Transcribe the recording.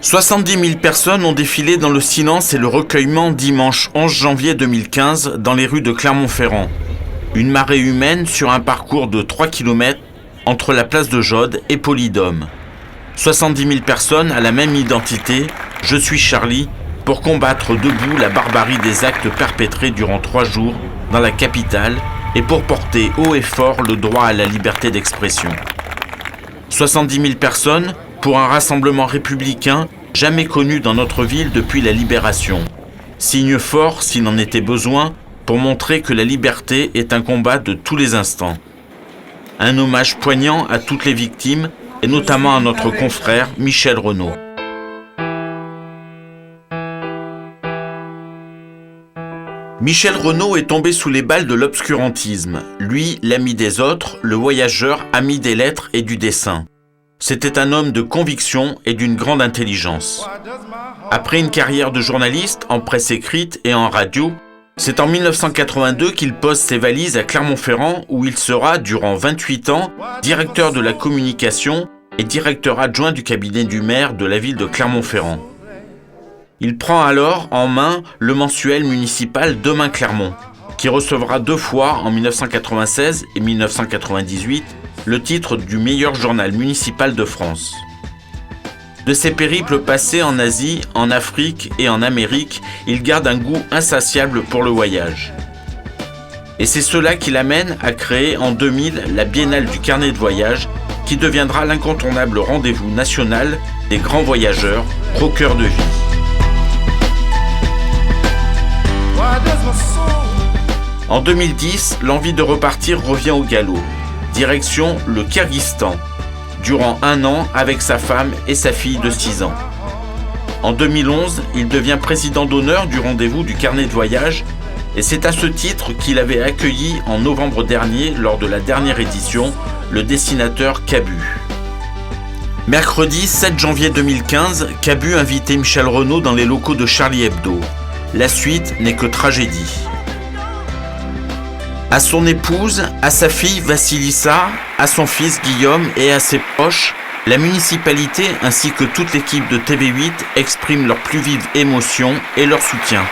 70 000 personnes ont défilé dans le silence et le recueillement dimanche 11 janvier 2015 dans les rues de Clermont-Ferrand. Une marée humaine sur un parcours de 3 km entre la place de Jaude et Polydôme. 70 000 personnes à la même identité, Je suis Charlie, pour combattre debout la barbarie des actes perpétrés durant 3 jours dans la capitale et pour porter haut et fort le droit à la liberté d'expression. 70 000 personnes pour un rassemblement républicain jamais connu dans notre ville depuis la Libération. Signe fort, s'il en était besoin, pour montrer que la liberté est un combat de tous les instants. Un hommage poignant à toutes les victimes et notamment à notre confrère Michel Renaud. Michel Renaud est tombé sous les balles de l'obscurantisme. Lui, l'ami des autres, le voyageur, ami des lettres et du dessin. C'était un homme de conviction et d'une grande intelligence. Après une carrière de journaliste en presse écrite et en radio, c'est en 1982 qu'il pose ses valises à Clermont-Ferrand où il sera, durant 28 ans, directeur de la communication et directeur adjoint du cabinet du maire de la ville de Clermont-Ferrand. Il prend alors en main le mensuel municipal Demain Clermont, qui recevra 2 fois, en 1996 et 1998, le titre du meilleur journal municipal de France. De ses périples passés en Asie, en Afrique et en Amérique, il garde un goût insatiable pour le voyage. Et c'est cela qui l'amène à créer en 2000 la Biennale du carnet de voyage, qui deviendra l'incontournable rendez-vous national des grands voyageurs, croqueurs de vie. En 2010, l'envie de repartir revient au galop. Direction le Kyrgyzstan, durant 1 an avec sa femme et sa fille de 6 ans. En 2011, il devient président d'honneur du rendez-vous du carnet de voyage et c'est à ce titre qu'il avait accueilli en novembre dernier, lors de la dernière édition, le dessinateur Cabu. Mercredi 7 janvier 2015, Cabu invitait Michel Renaud dans les locaux de Charlie Hebdo. La suite n'est que tragédie. À son épouse, à sa fille Vassilissa, à son fils Guillaume et à ses proches, la municipalité ainsi que toute l'équipe de TV8 expriment leur plus vive émotion et leur soutien.